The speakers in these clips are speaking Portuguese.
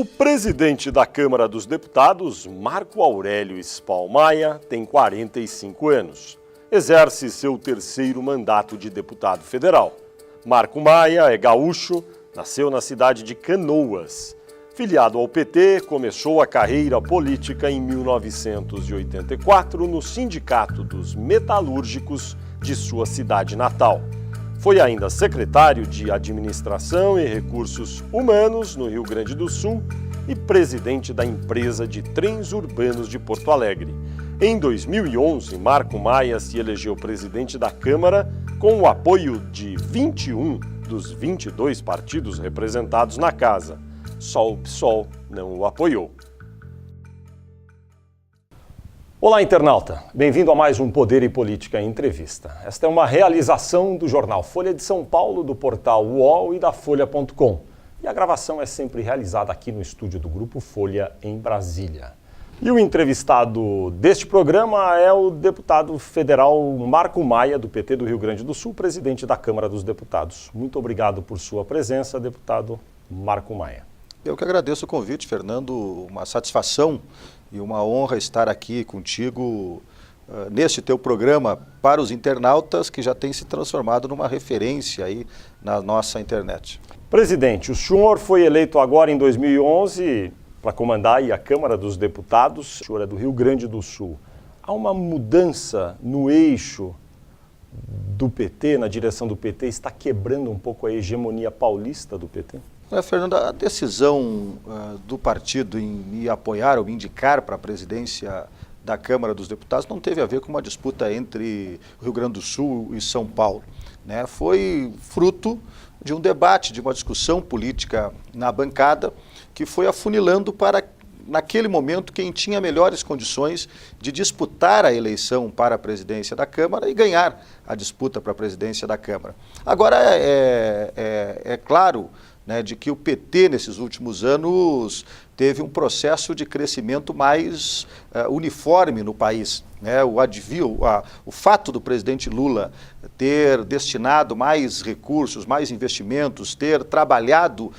O presidente da Câmara dos Deputados, Marco Aurélio Spahl Maia, tem 45 anos. Exerce seu terceiro mandato de deputado federal. Marco Maia é gaúcho, nasceu na cidade de Canoas. Filiado ao PT, começou a carreira política em 1984 no Sindicato dos Metalúrgicos de sua cidade natal. Foi ainda secretário de Administração e Recursos Humanos no Rio Grande do Sul e presidente da empresa de trens urbanos de Porto Alegre. Em 2011, Marco Maia se elegeu presidente da Câmara com o apoio de 21 dos 22 partidos representados na casa. Só o PSOL não o apoiou. Olá, internauta. Bem-vindo a mais um Poder e Política em Entrevista. Esta é uma realização do jornal Folha de São Paulo, do portal UOL e da Folha.com. E a gravação é sempre realizada aqui no estúdio do Grupo Folha, em Brasília. E o entrevistado deste programa é o deputado federal Marco Maia, do PT do Rio Grande do Sul, presidente da Câmara dos Deputados. Muito obrigado por sua presença, deputado Marco Maia. Eu que agradeço o convite, Fernando. Uma satisfação e uma honra estar aqui contigo neste teu programa para os internautas, que já tem se transformado numa referência aí na nossa internet. Presidente, o senhor foi eleito agora em 2011 para comandar aí a Câmara dos Deputados. O senhor é do Rio Grande do Sul. Há uma mudança no eixo do PT, na direção do PT, está quebrando um pouco a hegemonia paulista do PT? Fernando, a decisão do partido em me apoiar ou me indicar para a presidência da Câmara dos Deputados não teve a ver com uma disputa entre o Rio Grande do Sul e São Paulo, né? Foi fruto de um debate, de uma discussão política na bancada que foi afunilando para, naquele momento, quem tinha melhores condições de disputar a eleição para a presidência da Câmara e ganhar a disputa para a presidência da Câmara. Agora, é claro, né, de que o PT, nesses últimos anos, teve um processo de crescimento mais uniforme no país, né? O fato do presidente Lula ter destinado mais recursos, mais investimentos, ter trabalhado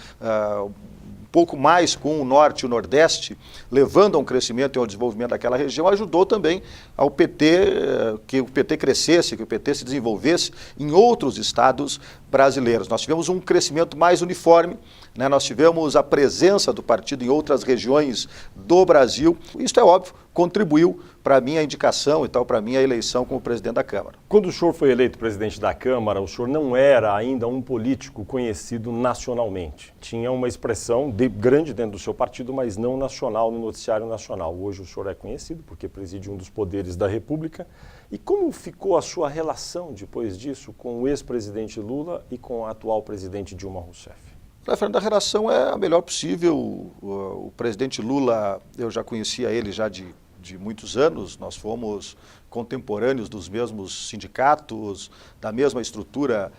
pouco mais com o Norte e o Nordeste, levando a um crescimento e ao desenvolvimento daquela região, ajudou também ao PT, que o PT crescesse, que o PT se desenvolvesse em outros estados brasileiros. Nós tivemos um crescimento mais uniforme, né? Nós tivemos a presença do partido em outras regiões do Brasil. Isso é óbvio, contribuiu para a minha indicação e tal, para a minha eleição como presidente da Câmara. Quando o senhor foi eleito presidente da Câmara, o senhor não era ainda um político conhecido nacionalmente. Tinha uma expressão grande dentro do seu partido, mas não nacional, no noticiário nacional. Hoje o senhor é conhecido porque preside um dos poderes da República. E como ficou a sua relação depois disso com o ex-presidente Lula e com a atual presidente Dilma Rousseff? Fernando, a relação é a melhor possível. O presidente Lula, eu já conhecia ele já de muitos anos, nós fomos contemporâneos dos mesmos sindicatos, da mesma estrutura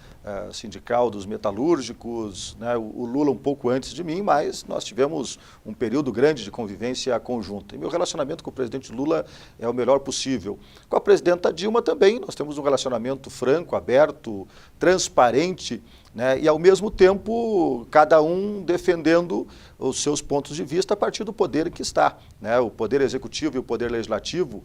sindical dos metalúrgicos, né? O Lula um pouco antes de mim, mas nós tivemos um período grande de convivência conjunta. E meu relacionamento com o presidente Lula é o melhor possível. Com a presidenta Dilma também, nós temos um relacionamento franco, aberto, transparente, né? E ao mesmo tempo, cada um defendendo os seus pontos de vista a partir do poder que está, né? O poder executivo e o poder legislativo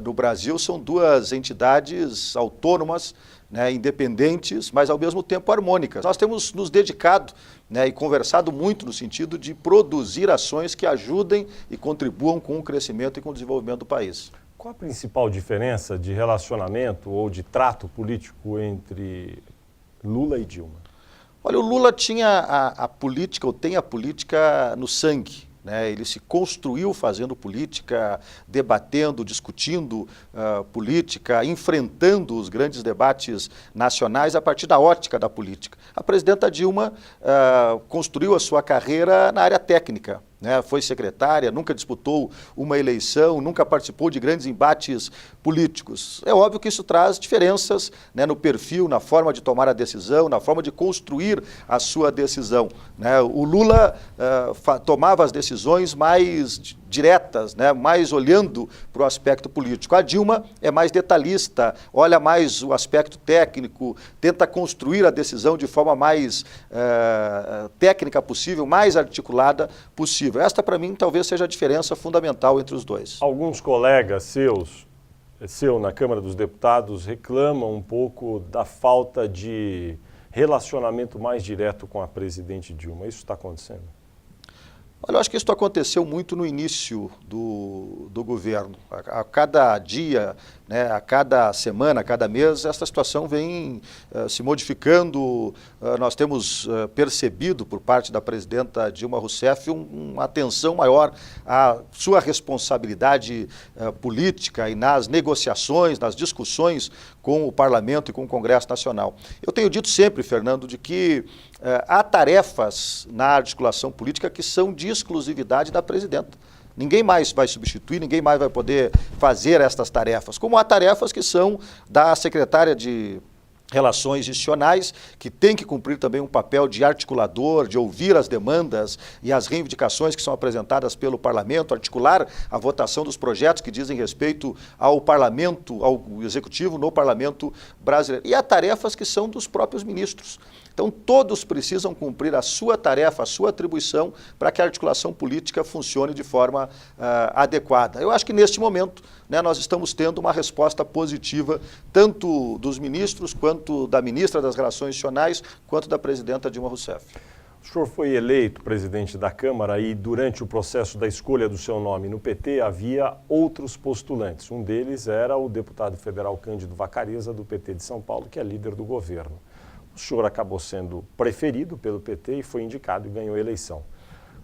no Brasil são duas entidades autônomas, né, independentes, mas ao mesmo tempo harmônicas. Nós temos nos dedicado, né, e conversado muito no sentido de produzir ações que ajudem e contribuam com o crescimento e com o desenvolvimento do país. Qual a principal diferença de relacionamento ou de trato político entre Lula e Dilma? Olha, o Lula tinha a política, ou tem a política no sangue, né? Ele se construiu fazendo política, debatendo, discutindo política, enfrentando os grandes debates nacionais a partir da ótica da política. A presidenta Dilma construiu a sua carreira na área técnica, né? Foi secretária, nunca disputou uma eleição, nunca participou de grandes embates políticos. É óbvio que isso traz diferenças, né, no perfil, na forma de tomar a decisão, na forma de construir a sua decisão, né? O Lula tomava as decisões mais diretas, né, mais olhando para o aspecto político. A Dilma é mais detalhista, olha mais o aspecto técnico, tenta construir a decisão de forma mais técnica possível, mais articulada possível. possível. Esta, para mim, talvez seja a diferença fundamental entre os dois. Alguns colegas seu na Câmara dos Deputados, reclamam um pouco da falta de relacionamento mais direto com a presidente Dilma. Isso está acontecendo? Olha, eu acho que isso aconteceu muito no início do governo. A cada dia, né, a cada semana, a cada mês, essa situação vem se modificando. Nós temos percebido por parte da presidenta Dilma Rousseff uma atenção maior à sua responsabilidade política e nas negociações, nas discussões com o Parlamento e com o Congresso Nacional. Eu tenho dito sempre, Fernando, de que há tarefas na articulação política que são de exclusividade da presidenta. Ninguém mais vai substituir, ninguém mais vai poder fazer estas tarefas, como há tarefas que são da secretária de Relações Institucionais, que tem que cumprir também um papel de articulador, de ouvir as demandas e as reivindicações que são apresentadas pelo Parlamento, articular a votação dos projetos que dizem respeito ao Parlamento, ao Executivo no Parlamento brasileiro. E há tarefas que são dos próprios ministros. Então, todos precisam cumprir a sua tarefa, a sua atribuição, para que a articulação política funcione de forma adequada. Eu acho que, neste momento, né, nós estamos tendo uma resposta positiva, tanto dos ministros, quanto da ministra das Relações Institucionais, quanto da presidenta Dilma Rousseff. O senhor foi eleito presidente da Câmara e, durante o processo da escolha do seu nome no PT, havia outros postulantes. Um deles era o deputado federal Cândido Vacarezza, do PT de São Paulo, que é líder do governo. O senhor acabou sendo preferido pelo PT e foi indicado e ganhou a eleição.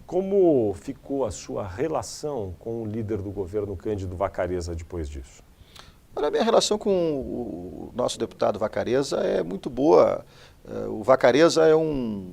Como ficou a sua relação com o líder do governo, Cândido Vacarezza, depois disso? Olha, a minha relação com o nosso deputado Vacarezza é muito boa. O Vacarezza é um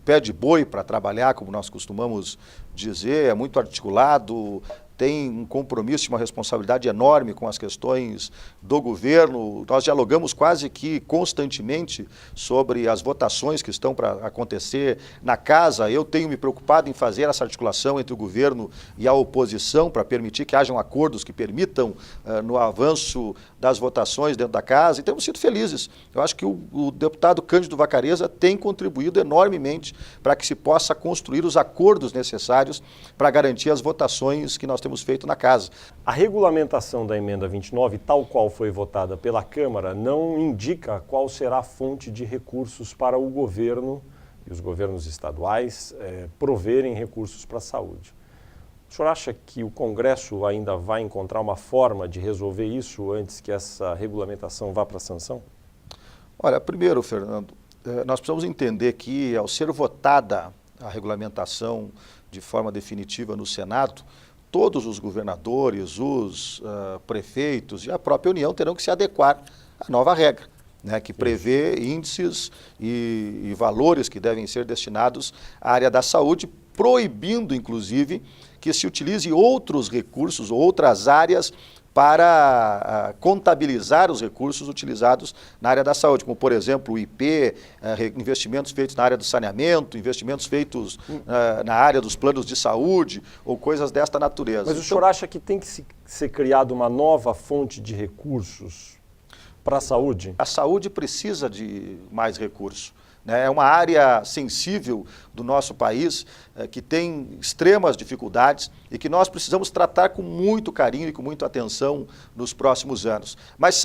pé de boi para trabalhar, como nós costumamos dizer, é muito articulado, tem um compromisso e uma responsabilidade enorme com as questões do governo. Nós dialogamos quase que constantemente sobre as votações que estão para acontecer na casa. Eu tenho me preocupado em fazer essa articulação entre o governo e a oposição para permitir que hajam acordos que permitam no avanço das votações dentro da casa, e temos sido felizes. Eu acho que o deputado Cândido Vacarezza tem contribuído enormemente para que se possa construir os acordos necessários para garantir as votações que nós temos feito na casa. A regulamentação da emenda 29, tal qual foi votada pela Câmara, não indica qual será a fonte de recursos para o governo e os governos estaduais proverem recursos para a saúde. O senhor acha que o Congresso ainda vai encontrar uma forma de resolver isso antes que essa regulamentação vá para a sanção? Olha, primeiro, Fernando, nós precisamos entender que, ao ser votada a regulamentação de forma definitiva no Senado, todos os governadores, os prefeitos e a própria União terão que se adequar à nova regra, né, que prevê índices e valores que devem ser destinados à área da saúde, proibindo, inclusive, que se utilize outros recursos ou outras áreas para contabilizar os recursos utilizados na área da saúde, como, por exemplo, o IP, investimentos feitos na área do saneamento, investimentos feitos na área dos planos de saúde ou coisas desta natureza. Mas o senhor acha que tem que ser criada uma nova fonte de recursos para a saúde? A saúde precisa de mais recursos. É uma área sensível do nosso país, que tem extremas dificuldades e que nós precisamos tratar com muito carinho e com muita atenção nos próximos anos. Mas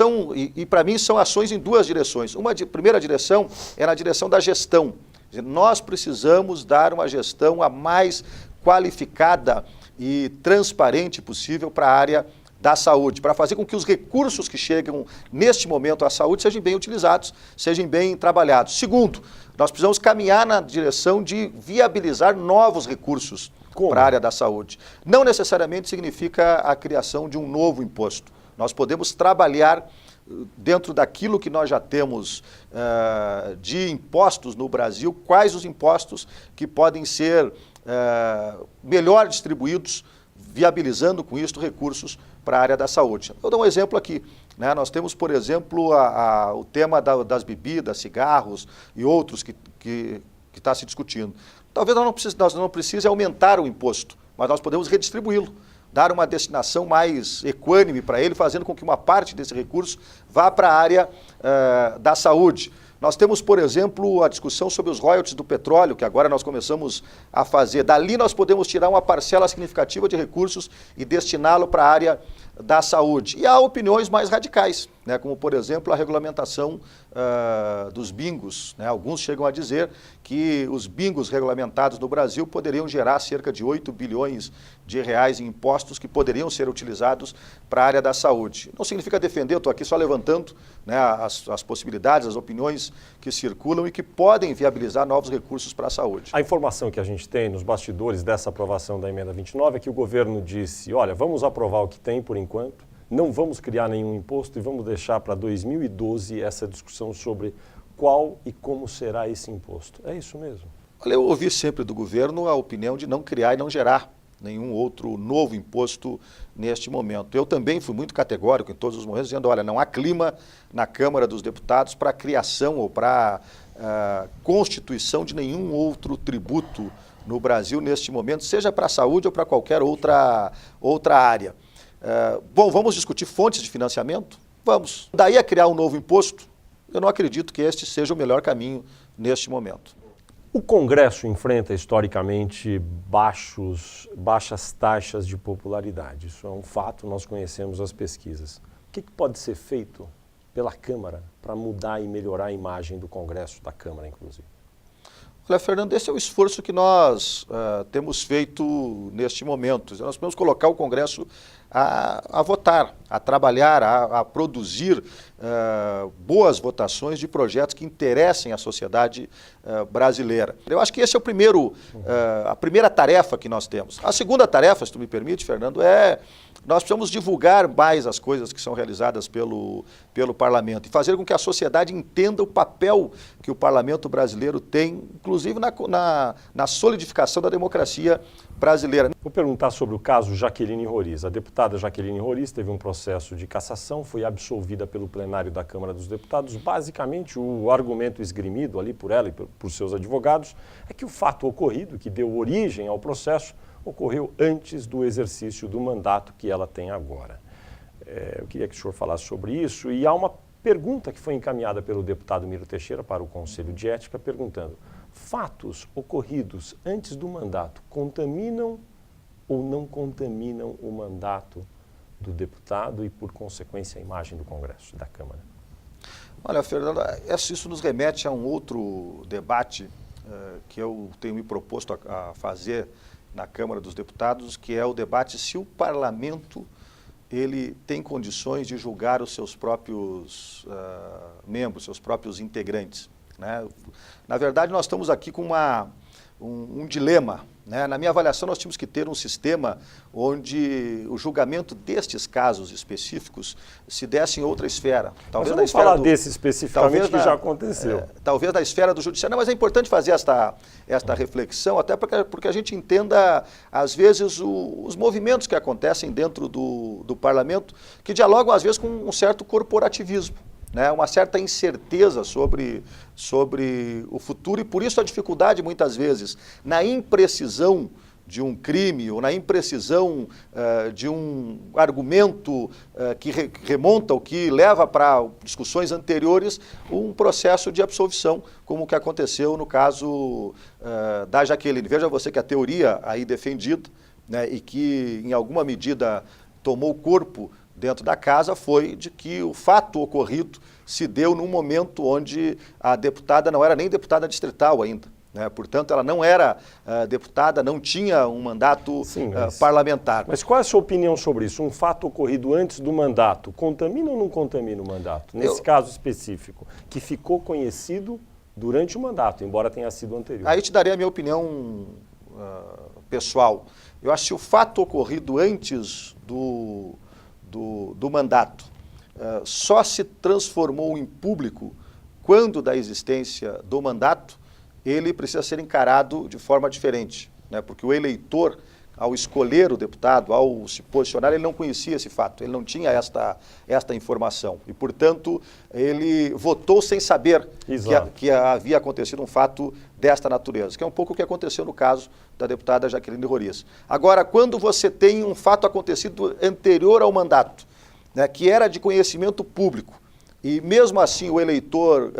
para mim, são ações em duas direções. Primeira direção é na direção da gestão. Nós precisamos dar uma gestão a mais qualificada e transparente possível para a área da saúde, para fazer com que os recursos que chegam neste momento à saúde sejam bem utilizados, sejam bem trabalhados. Segundo, nós precisamos caminhar na direção de viabilizar novos recursos para a área da saúde. Não necessariamente significa a criação de um novo imposto. Nós podemos trabalhar dentro daquilo que nós já temos de impostos no Brasil, quais os impostos que podem ser melhor distribuídos, viabilizando com isso recursos para a área da saúde. Eu dou um exemplo aqui, né? Nós temos, por exemplo, o tema das bebidas, cigarros e outros que está se discutindo. Talvez nós não precisemos aumentar o imposto, mas nós podemos redistribuí-lo, dar uma destinação mais equânime para ele, fazendo com que uma parte desse recurso vá para a área da saúde. Nós temos, por exemplo, a discussão sobre os royalties do petróleo, que agora nós começamos a fazer. Dali nós podemos tirar uma parcela significativa de recursos e destiná-lo para a área da saúde. E há opiniões mais radicais, né, como, por exemplo, a regulamentação dos bingos. Né? Alguns chegam a dizer que os bingos regulamentados no Brasil poderiam gerar cerca de 8 bilhões de reais em impostos que poderiam ser utilizados para a área da saúde. Não significa defender, eu estou aqui só levantando, né, as possibilidades, as opiniões que circulam e que podem viabilizar novos recursos para a saúde. A informação que a gente tem nos bastidores dessa aprovação da emenda 29 é que o governo disse, olha, vamos aprovar o que tem por enquanto, não vamos criar nenhum imposto e vamos deixar para 2012 essa discussão sobre qual e como será esse imposto. É isso mesmo? Olha, eu ouvi sempre do governo a opinião de não criar e não gerar nenhum outro novo imposto neste momento. Eu também fui muito categórico em todos os momentos, dizendo, olha, não há clima na Câmara dos Deputados para a criação ou para a constituição de nenhum outro tributo no Brasil neste momento, seja para a saúde ou para qualquer outra área. Bom, vamos discutir fontes de financiamento? Vamos. Daí a criar um novo imposto, eu não acredito que este seja o melhor caminho neste momento. O Congresso enfrenta historicamente baixas taxas de popularidade. Isso é um fato, nós conhecemos as pesquisas. O que pode ser feito pela Câmara para mudar e melhorar a imagem do Congresso, da Câmara, inclusive? Olha, Fernando, esse é o esforço que nós temos feito neste momento. Nós podemos colocar o Congresso a votar, a trabalhar, a produzir boas votações de projetos que interessem a sociedade brasileira. Eu acho que esse é a primeira tarefa que nós temos. A segunda tarefa, se tu me permite, Fernando, nós precisamos divulgar mais as coisas que são realizadas pelo Parlamento e fazer com que a sociedade entenda o papel que o Parlamento brasileiro tem, inclusive na solidificação da democracia brasileira. Vou perguntar sobre o caso Jaqueline Roriz. A deputada Jaqueline Roriz teve um processo de cassação, foi absolvida pelo plenário da Câmara dos Deputados. Basicamente, o argumento esgrimido ali por ela e por seus advogados é que o fato ocorrido, que deu origem ao processo, ocorreu antes do exercício do mandato que ela tem agora. Eu queria que o senhor falasse sobre isso. E há uma pergunta que foi encaminhada pelo deputado Miro Teixeira para o Conselho de Ética, perguntando: fatos ocorridos antes do mandato contaminam ou não contaminam o mandato do deputado e, por consequência, a imagem do Congresso, da Câmara? Olha, Fernando, isso nos remete a um outro debate que eu tenho me proposto a fazer na Câmara dos Deputados, que é o debate se o Parlamento ele tem condições de julgar os seus próprios membros, seus próprios integrantes. Né? Na verdade, nós estamos aqui com um dilema. Né? Na minha avaliação, nós tínhamos que ter um sistema onde o julgamento destes casos específicos se desse em outra esfera. Talvez mas vamos falar desse especificamente que já aconteceu. Talvez da esfera do judiciário. Não, mas é importante fazer esta reflexão, até porque a gente entenda, às vezes, os movimentos que acontecem dentro do parlamento, que dialogam, às vezes, com um certo corporativismo. Né, uma certa incerteza sobre o futuro e, por isso, a dificuldade, muitas vezes, na imprecisão de um crime ou na imprecisão de um argumento que remonta ou que leva para discussões anteriores um processo de absolvição, como o que aconteceu no caso da Jaqueline. Veja você que a teoria aí defendida, né, e que, em alguma medida, tomou corpo dentro da casa foi de que o fato ocorrido se deu num momento onde a deputada não era nem deputada distrital ainda. Né? Portanto, ela não era deputada, não tinha um mandato parlamentar. Mas qual é a sua opinião sobre isso? Um fato ocorrido antes do mandato, contamina ou não contamina o mandato? Nesse caso específico, que ficou conhecido durante o mandato, embora tenha sido anterior. Aí eu te darei a minha opinião pessoal. Eu acho que o fato ocorrido antes do mandato só se transformou em público quando da existência do mandato, ele precisa ser encarado de forma diferente, né? Porque o eleitor, ao escolher o deputado, ao se posicionar, ele não conhecia esse fato, ele não tinha esta informação e, portanto, ele votou sem saber que havia acontecido um fato desta natureza, que é um pouco o que aconteceu no caso da deputada Jaqueline Roriz. Agora, quando você tem um fato acontecido anterior ao mandato, né, que era de conhecimento público e mesmo assim o eleitor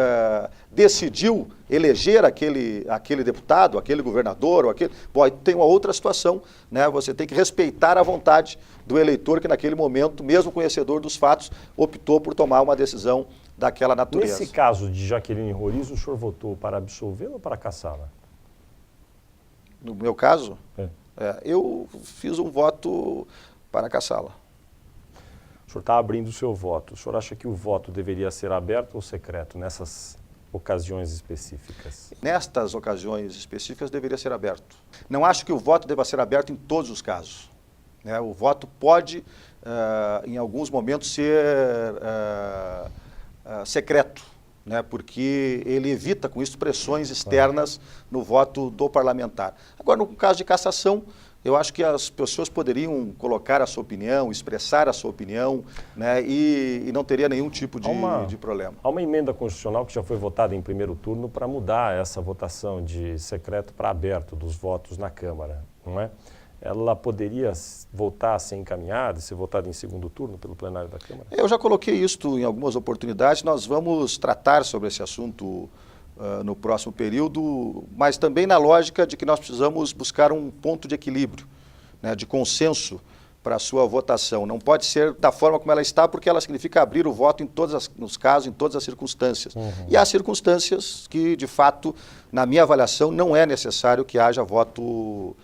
decidiu eleger aquele deputado, aquele governador, ou aquele... Bom, tem uma outra situação, né? Você tem que respeitar a vontade do eleitor que naquele momento, mesmo conhecedor dos fatos, optou por tomar uma decisão daquela natureza. Nesse caso de Jaqueline Roriz, o senhor votou para absolvê-la ou para cassá-la? No meu caso, eu fiz um voto para cassá-la. O senhor está abrindo o seu voto. O senhor acha que o voto deveria ser aberto ou secreto nessas ocasiões específicas? Nestas ocasiões específicas deveria ser aberto. Não acho que o voto deva ser aberto em todos os casos, né? O voto pode, em alguns momentos, ser secreto, né? Porque ele evita com isso pressões externas no voto do parlamentar. Agora, no caso de cassação, eu acho que as pessoas poderiam colocar a sua opinião, expressar a sua opinião, né, e não teria nenhum tipo de problema. Há uma emenda constitucional que já foi votada em primeiro turno para mudar essa votação de secreto para aberto dos votos na Câmara, não é? Ela poderia voltar a ser encaminhada, ser votada em segundo turno pelo plenário da Câmara? Eu já coloquei isto em algumas oportunidades, nós vamos tratar sobre esse assunto no próximo período, mas também na lógica de que nós precisamos buscar um ponto de equilíbrio, né, de consenso para a sua votação. Não pode ser da forma como ela está, porque ela significa abrir o voto em todos os casos, em todas as circunstâncias. E há circunstâncias que, de fato, na minha avaliação, não é necessário que haja voto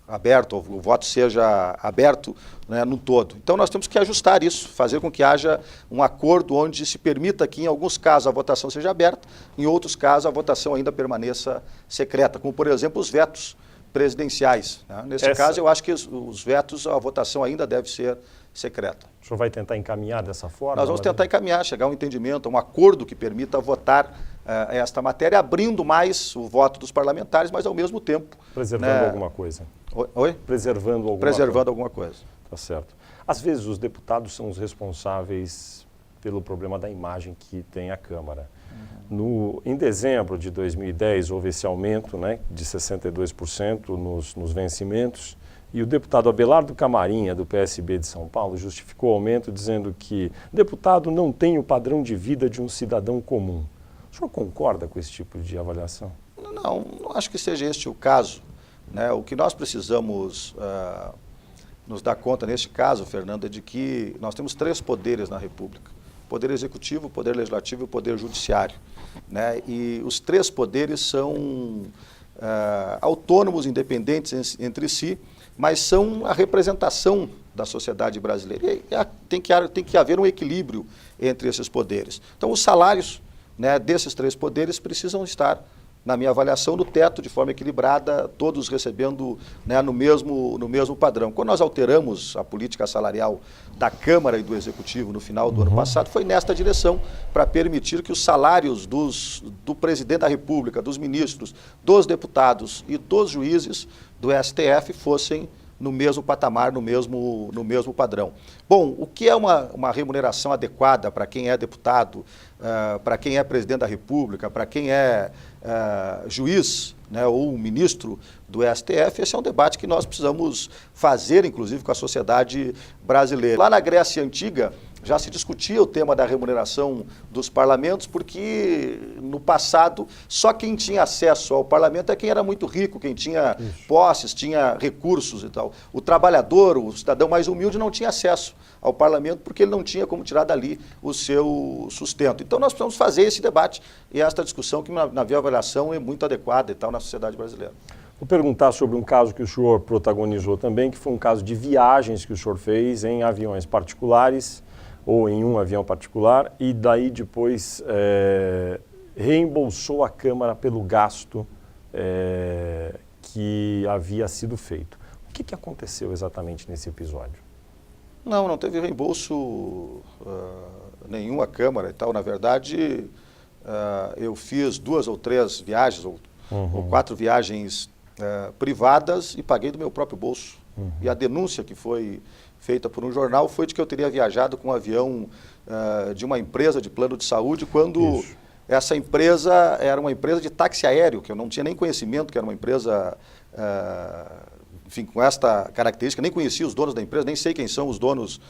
aberto, ou o voto seja aberto, né, no todo. Então nós temos que ajustar isso, fazer com que haja um acordo onde se permita que em alguns casos a votação seja aberta, em outros casos a votação ainda permaneça secreta, como por exemplo os vetos presidenciais, né? Nesse caso eu acho que os vetos, a votação ainda deve ser secreta. O senhor vai tentar encaminhar dessa forma? Nós vamos tentar encaminhar, chegar a um entendimento, a um acordo que permita votar esta matéria, abrindo mais o voto dos parlamentares, mas ao mesmo tempo... Preservando alguma coisa. Oi? Preservando alguma coisa. Tá certo. Às vezes os deputados são os responsáveis pelo problema da imagem que tem a Câmara. Em dezembro de 2010 houve esse aumento, né, de 62% nos vencimentos, e o deputado Abelardo Camarinha, do PSB de São Paulo, justificou o aumento dizendo que deputado não tem o padrão de vida de um cidadão comum. O senhor concorda com esse tipo de avaliação? Não acho que seja este o caso, né? O que nós precisamos nos dar conta neste caso, Fernando, é de que nós temos 3 poderes na República: o Poder Executivo, o Poder Legislativo e o Poder Judiciário, né? E os 3 poderes são autônomos, independentes entre si, mas são a representação da sociedade brasileira. E tem que haver um equilíbrio entre esses poderes. Então, os salários, né, desses 3 poderes precisam estar, na minha avaliação, no teto, de forma equilibrada, todos recebendo, né, no mesmo padrão. Quando nós alteramos a política salarial da Câmara e do Executivo no final do ano passado, foi nesta direção, para permitir que os salários do presidente da República, dos ministros, dos deputados e dos juízes do STF fossem no mesmo patamar, no mesmo padrão. Bom, o que é uma remuneração adequada para quem é deputado, para quem é presidente da República, para quem é juiz, né, ou ministro do STF? Esse é um debate que nós precisamos fazer, inclusive, com a sociedade brasileira. Lá na Grécia Antiga, já se discutia o tema da remuneração dos parlamentos, porque no passado só quem tinha acesso ao parlamento é quem era muito rico, quem tinha posses, tinha recursos e tal. O trabalhador, o cidadão mais humilde não tinha acesso ao parlamento porque ele não tinha como tirar dali o seu sustento. Então nós precisamos fazer esse debate e esta discussão que, na minha avaliação, é muito adequada e tal na sociedade brasileira. Vou perguntar sobre um caso que o senhor protagonizou também, que foi um caso de viagens que o senhor fez em aviões particulares, ou em um avião particular, e daí depois reembolsou a Câmara pelo gasto que havia sido feito. O que aconteceu exatamente nesse episódio? Não teve reembolso nenhum à Câmara e tal. Na verdade, eu fiz 2 ou 3 viagens, ou 4 viagens privadas e paguei do meu próprio bolso. E a denúncia que foi feita por um jornal foi de que eu teria viajado com um avião de uma empresa de plano de saúde, quando essa empresa era uma empresa de táxi aéreo, que eu não tinha nem conhecimento que era uma empresa enfim, com esta característica, nem conhecia os donos da empresa, nem sei quem são os donos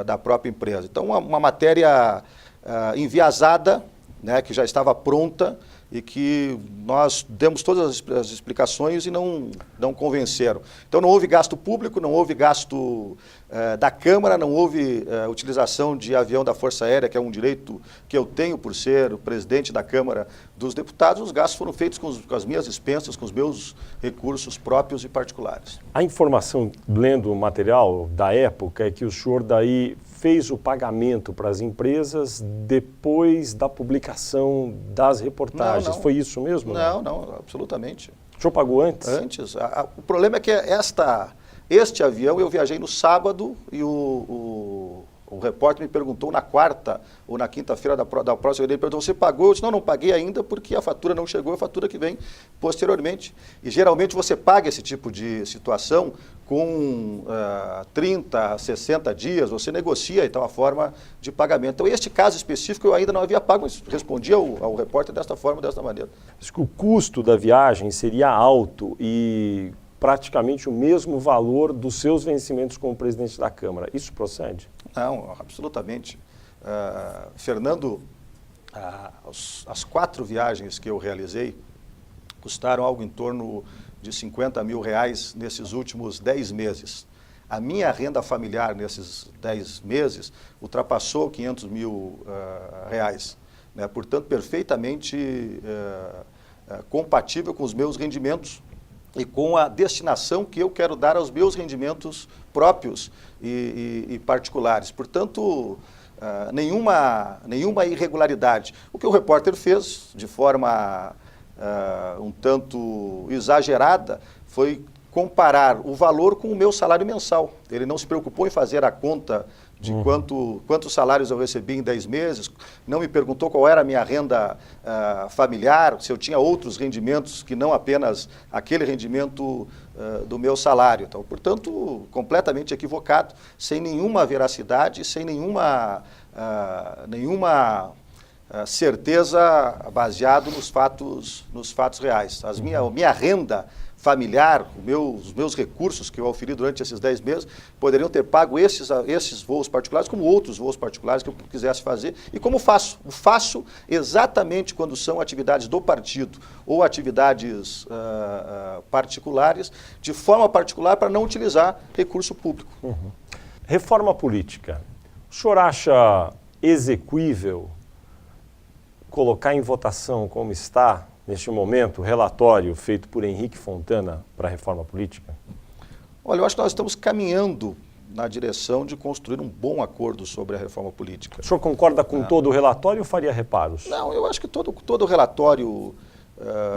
da própria empresa. Então, uma matéria enviesada, né, que já estava pronta e que nós demos todas as explicações e não convenceram. Então, não houve gasto público, não houve gasto da Câmara, não houve utilização de avião da Força Aérea, que é um direito que eu tenho por ser o presidente da Câmara dos Deputados. Os gastos foram feitos com as minhas expensas, com os meus recursos próprios e particulares. A informação, lendo o material da época, é que o senhor daí fez o pagamento para as empresas depois da publicação das reportagens. Não. Foi isso mesmo? Não, absolutamente. O senhor pagou antes? Antes. O problema é que este avião eu viajei no sábado e o repórter me perguntou na quarta ou na quinta-feira da próxima, ele perguntou, você pagou? Eu disse, não paguei ainda porque a fatura não chegou, a fatura que vem posteriormente. E geralmente você paga esse tipo de situação com 30, 60 dias, você negocia então a forma de pagamento. Então, este caso específico eu ainda não havia pago, mas respondi ao repórter desta forma, desta maneira. Diz que o custo da viagem seria alto e praticamente o mesmo valor dos seus vencimentos como presidente da Câmara. Isso procede? Não, absolutamente. Fernando, as 4 viagens que eu realizei custaram algo em torno de R$50 mil nesses últimos 10 meses. A minha renda familiar nesses 10 meses ultrapassou R$500 mil, né? Portanto, perfeitamente compatível com os meus rendimentos e com a destinação que eu quero dar aos meus rendimentos próprios e particulares. Portanto, nenhuma irregularidade. O que o repórter fez, de forma um tanto exagerada, foi comparar o valor com o meu salário mensal. Ele não se preocupou em fazer a conta de quantos salários eu recebi em 10 meses, não me perguntou qual era a minha renda familiar, se eu tinha outros rendimentos que não apenas aquele rendimento do meu salário. Então, portanto, completamente equivocado, sem nenhuma veracidade, sem nenhuma certeza baseado nos fatos reais. Minha renda familiar, os meus recursos que eu oferi durante esses 10 meses, poderiam ter pago esses voos particulares, como outros voos particulares que eu quisesse fazer. E como faço? Faço exatamente quando são atividades do partido ou atividades particulares, de forma particular para não utilizar recurso público. Reforma política. O senhor acha execuível colocar em votação como está, neste momento, o relatório feito por Henrique Fontana para a reforma política? Olha, eu acho que nós estamos caminhando na direção de construir um bom acordo sobre a reforma política. O senhor concorda com todo o relatório ou faria reparos? Não, eu acho que todo o relatório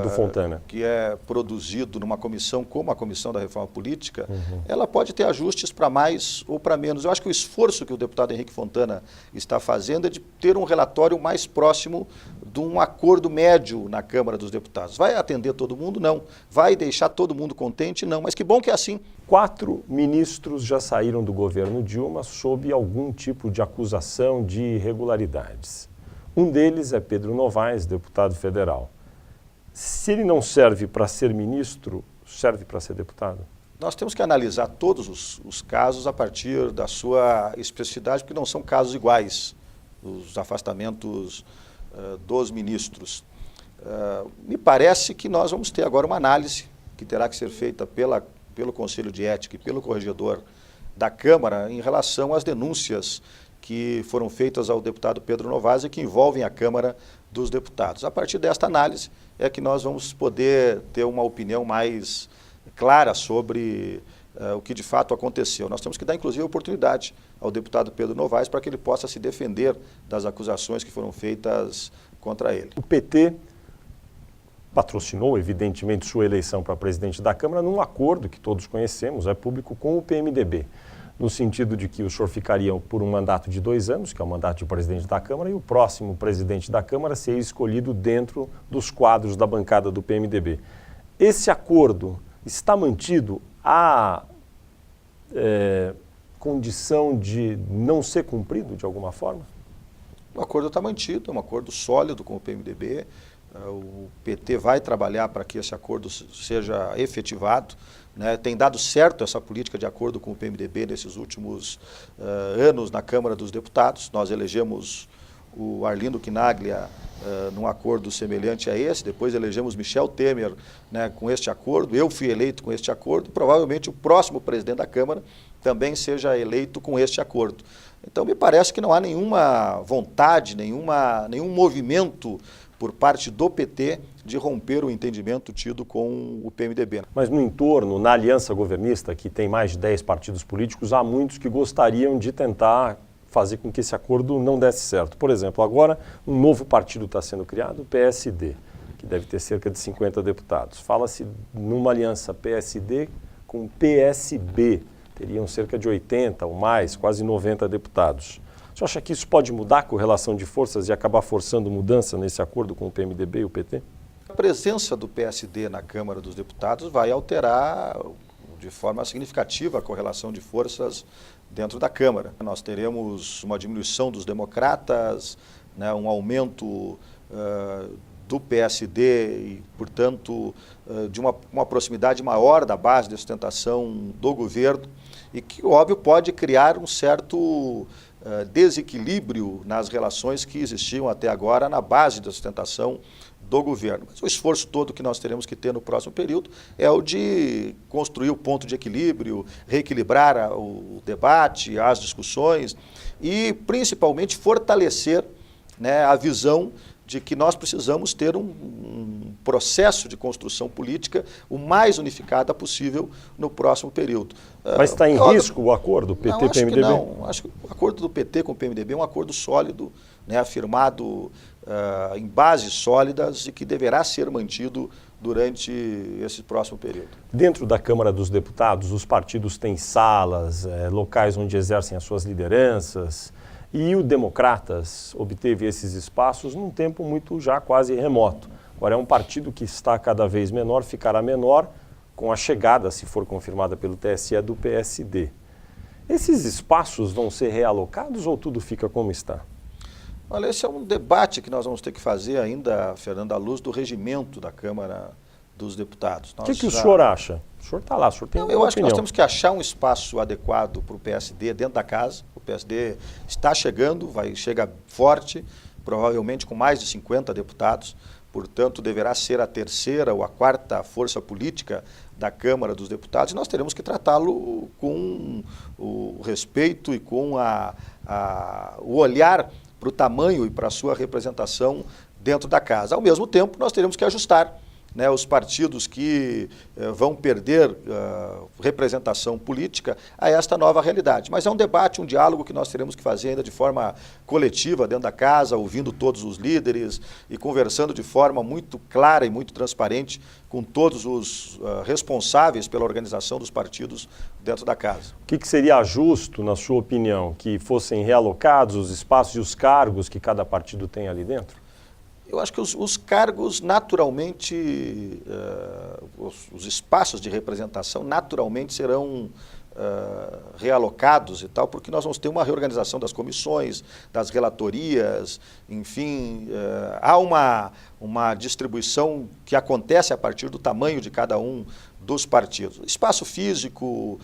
do Fontana, que é produzido numa comissão como a Comissão da Reforma Política, ela pode ter ajustes para mais ou para menos. Eu acho que o esforço que o deputado Henrique Fontana está fazendo é de ter um relatório mais próximo de um acordo médio na Câmara dos Deputados. Vai atender todo mundo? Não. Vai deixar todo mundo contente? Não. Mas que bom que é assim. 4 ministros já saíram do governo Dilma sob algum tipo de acusação de irregularidades. Um deles é Pedro Novaes, deputado federal. Se ele não serve para ser ministro, serve para ser deputado? Nós temos que analisar todos os casos a partir da sua especificidade, porque não são casos iguais, os afastamentos dos ministros. Me parece que nós vamos ter agora uma análise que terá que ser feita pelo Conselho de Ética e pelo corregedor da Câmara em relação às denúncias que foram feitas ao deputado Pedro Novaes e que envolvem a Câmara dos Deputados. A partir desta análise é que nós vamos poder ter uma opinião mais clara sobre o que de fato aconteceu. Nós temos que dar, inclusive, a oportunidade ao deputado Pedro Novaes para que ele possa se defender das acusações que foram feitas contra ele. O PT patrocinou, evidentemente, sua eleição para presidente da Câmara num acordo que todos conhecemos, é público, com o PMDB, no sentido de que o senhor ficaria por um mandato de 2 anos, que é o mandato de presidente da Câmara, e o próximo presidente da Câmara seria escolhido dentro dos quadros da bancada do PMDB. Esse acordo está mantido à condição de não ser cumprido de alguma forma? O acordo está mantido, é um acordo sólido com o PMDB. O PT vai trabalhar para que esse acordo seja efetivado, né? Tem dado certo essa política de acordo com o PMDB nesses últimos anos na Câmara dos Deputados. Nós elegemos o Arlindo Quinaglia num acordo semelhante a esse, depois elegemos Michel Temer, né, com este acordo, eu fui eleito com este acordo, provavelmente o próximo presidente da Câmara também seja eleito com este acordo. Então me parece que não há nenhuma vontade, nenhum movimento por parte do PT de romper o entendimento tido com o PMDB. Mas no entorno, na aliança governista, que tem mais de 10 partidos políticos, há muitos que gostariam de tentar fazer com que esse acordo não desse certo. Por exemplo, agora um novo partido está sendo criado, o PSD, que deve ter cerca de 50 deputados. Fala-se numa aliança PSD com PSB, teriam cerca de 80 ou mais, quase 90 deputados. Você acha que isso pode mudar a correlação de forças e acabar forçando mudança nesse acordo com o PMDB e o PT? A presença do PSD na Câmara dos Deputados vai alterar de forma significativa a correlação de forças dentro da Câmara. Nós teremos uma diminuição dos democratas, né, um aumento do PSD e, portanto, de uma proximidade maior da base de sustentação do governo e que, óbvio, pode criar um certo desequilíbrio nas relações que existiam até agora na base da sustentação do governo. Mas o esforço todo que nós teremos que ter no próximo período é o de construir o ponto de equilíbrio, reequilibrar o debate, as discussões e, principalmente, fortalecer, né, a visão de que nós precisamos ter um processo de construção política o mais unificada possível no próximo período. Mas está em risco o acordo PT-PMDB? Não, acho que o acordo do PT com o PMDB é um acordo sólido, né, afirmado em bases sólidas e que deverá ser mantido durante esse próximo período. Dentro da Câmara dos Deputados, os partidos têm salas, locais onde exercem as suas lideranças. E o Democratas obteve esses espaços num tempo muito já quase remoto. Agora é um partido que está cada vez menor, ficará menor com a chegada, se for confirmada pelo TSE, do PSD. Esses espaços vão ser realocados ou tudo fica como está? Olha, esse é um debate que nós vamos ter que fazer ainda, Fernando, à luz do regimento da Câmara dos Deputados. O que o senhor acha? O senhor está lá, o senhor tem uma Eu acho que nós opinião. temos que achar um espaço adequado para o PSD dentro da casa. O PSD está chegando, chega forte, provavelmente com mais de 50 deputados, portanto deverá ser a terceira ou a quarta força política da Câmara dos Deputados e nós teremos que tratá-lo com o respeito e com o olhar para o tamanho e para a sua representação dentro da casa. Ao mesmo tempo, nós teremos que ajustar, né, os partidos que vão perder representação política a esta nova realidade. Mas é um debate, um diálogo que nós teremos que fazer ainda de forma coletiva dentro da casa, ouvindo todos os líderes e conversando de forma muito clara e muito transparente com todos os responsáveis pela organização dos partidos dentro da casa. O que seria justo, na sua opinião, que fossem realocados os espaços e os cargos que cada partido tem ali dentro? Eu acho que os cargos naturalmente, os espaços de representação naturalmente serão realocados e tal, porque nós vamos ter uma reorganização das comissões, das relatorias, enfim, há uma distribuição que acontece a partir do tamanho de cada um dos partidos. Espaço físico,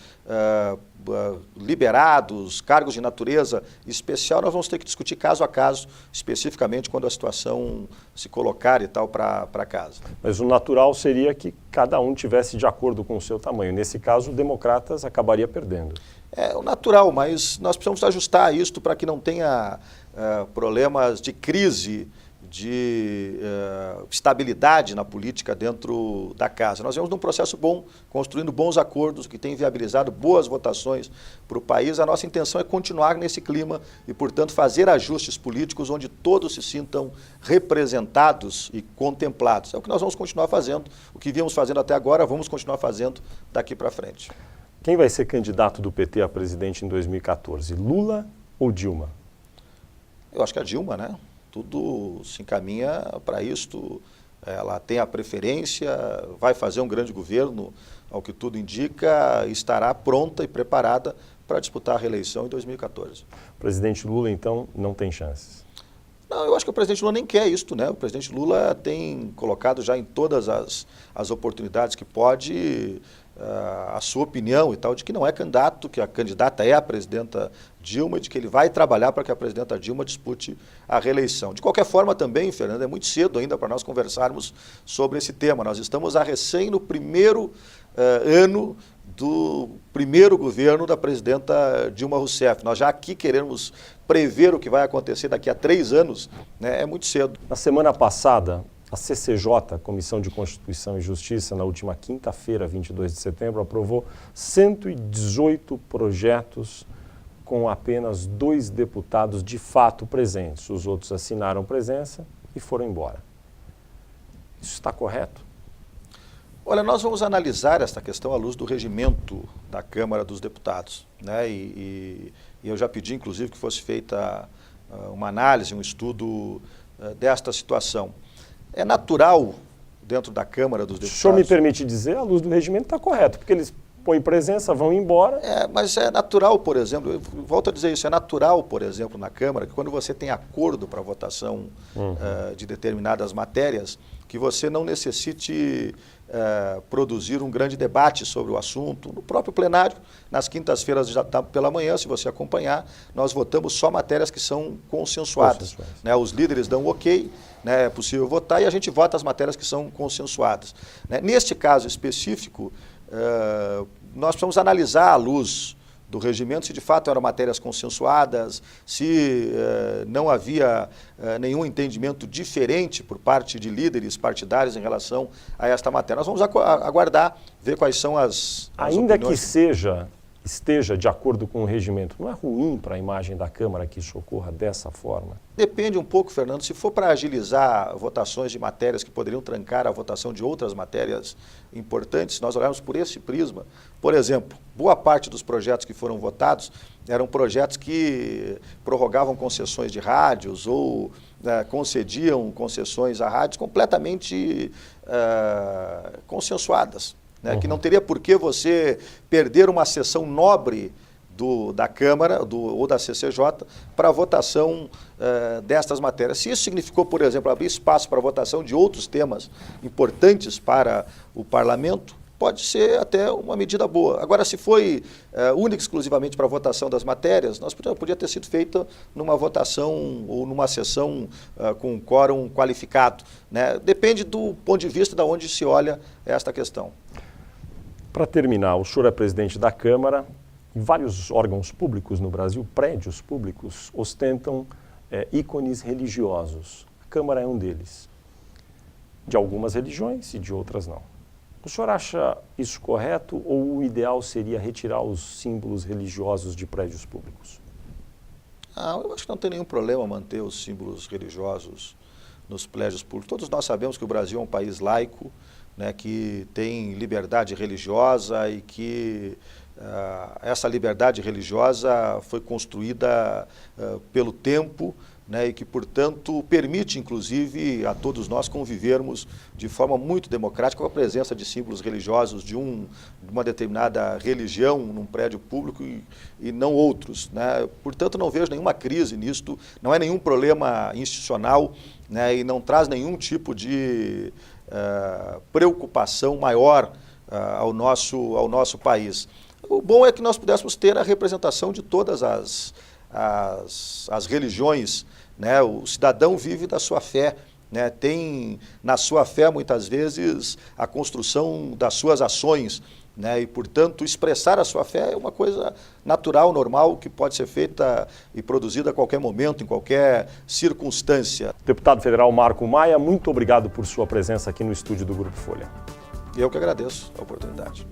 liberados, cargos de natureza especial, nós vamos ter que discutir caso a caso, especificamente quando a situação se colocar e tal para casa. Mas o natural seria que cada um tivesse de acordo com o seu tamanho. Nesse caso, o Democratas acabaria perdendo. É o natural, mas nós precisamos ajustar isto para que não tenha problemas de crise, de estabilidade na política dentro da casa. Nós vemos num processo bom, construindo bons acordos, que tem viabilizado boas votações para o país. A nossa intenção é continuar nesse clima e, portanto, fazer ajustes políticos onde todos se sintam representados e contemplados. É o que nós vamos continuar fazendo. O que viemos fazendo até agora, vamos continuar fazendo daqui para frente. Quem vai ser candidato do PT a presidente em 2014? Lula ou Dilma? Eu acho que a Dilma, né? Tudo se encaminha para isto, ela tem a preferência, vai fazer um grande governo, ao que tudo indica, estará pronta e preparada para disputar a reeleição em 2014. O presidente Lula, então, não tem chances? Não, eu acho que o presidente Lula nem quer isso, né? O presidente Lula tem colocado já em todas as oportunidades que pode a sua opinião e tal, de que não é candidato, que a candidata é a presidenta Dilma, e de que ele vai trabalhar para que a presidenta Dilma dispute a reeleição. De qualquer forma também, Fernando, é muito cedo ainda para nós conversarmos sobre esse tema. Nós estamos recém no primeiro ano do primeiro governo da presidenta Dilma Rousseff. Nós já aqui queremos prever o que vai acontecer daqui a 3 anos, né? É muito cedo. Na semana passada, a CCJ, Comissão de Constituição e Justiça, na última quinta-feira, 22 de setembro, aprovou 118 projetos com apenas 2 deputados de fato presentes. Os outros assinaram presença e foram embora. Isso está correto? Olha, nós vamos analisar esta questão à luz do regimento da Câmara dos Deputados, né? E eu já pedi, inclusive, que fosse feita uma análise, um estudo desta situação. É natural, dentro da Câmara dos Deputados... O senhor me permite dizer, à luz do regimento está correto, porque eles põem presença, vão embora... Mas é natural, por exemplo, eu volto a dizer isso, é natural, por exemplo, na Câmara, que quando você tem acordo para votação de determinadas matérias, que você não necessite produzir um grande debate sobre o assunto. No próprio plenário, nas quintas-feiras já pela manhã, se você acompanhar, nós votamos só matérias que são consensuadas. Né? Os líderes dão ok, né? É possível votar e a gente vota as matérias que são consensuadas. Né? Neste caso específico, nós precisamos analisar à luz do regimento se de fato eram matérias consensuadas, se não havia nenhum entendimento diferente por parte de líderes partidários em relação a esta matéria. Nós vamos aguardar, ver quais são as Ainda opiniões. Que esteja de acordo com o regimento, não é ruim para a imagem da Câmara que isso ocorra dessa forma? Depende um pouco, Fernando, se for para agilizar votações de matérias que poderiam trancar a votação de outras matérias importantes, nós olharmos por esse prisma. Por exemplo, boa parte dos projetos que foram votados eram projetos que prorrogavam concessões de rádios ou concediam concessões a rádios completamente consensuadas. Né, que não teria por que você perder uma sessão nobre da Câmara ou da CCJ para a votação destas matérias. Se isso significou, por exemplo, abrir espaço para a votação de outros temas importantes para o Parlamento, pode ser até uma medida boa. Agora, se foi única e exclusivamente para a votação das matérias, nós podia ter sido feita numa votação ou numa sessão com um quórum qualificado. Né? Depende do ponto de vista de onde se olha esta questão. Para terminar, o senhor é presidente da Câmara e vários órgãos públicos no Brasil, prédios públicos, ostentam ícones religiosos. A Câmara é um deles. De algumas religiões e de outras não. O senhor acha isso correto ou o ideal seria retirar os símbolos religiosos de prédios públicos? Eu acho que não tem nenhum problema manter os símbolos religiosos nos prédios públicos. Todos nós sabemos que o Brasil é um país laico, né, que tem liberdade religiosa e que essa liberdade religiosa foi construída pelo tempo, né, e que, portanto, permite, inclusive, a todos nós convivermos de forma muito democrática com a presença de símbolos religiosos de uma determinada religião num prédio público e não outros. Né? Portanto, não vejo nenhuma crise nisto, não é nenhum problema institucional, né, e não traz nenhum tipo de preocupação maior ao nosso país. O bom é que nós pudéssemos ter a representação de todas as religiões, né? O cidadão vive da sua fé, né? Tem na sua fé, muitas vezes, a construção das suas ações, né? E, portanto, expressar a sua fé é uma coisa natural, normal, que pode ser feita e produzida a qualquer momento, em qualquer circunstância. Deputado federal Marco Maia, muito obrigado por sua presença aqui no estúdio do Grupo Folha. Eu que agradeço a oportunidade.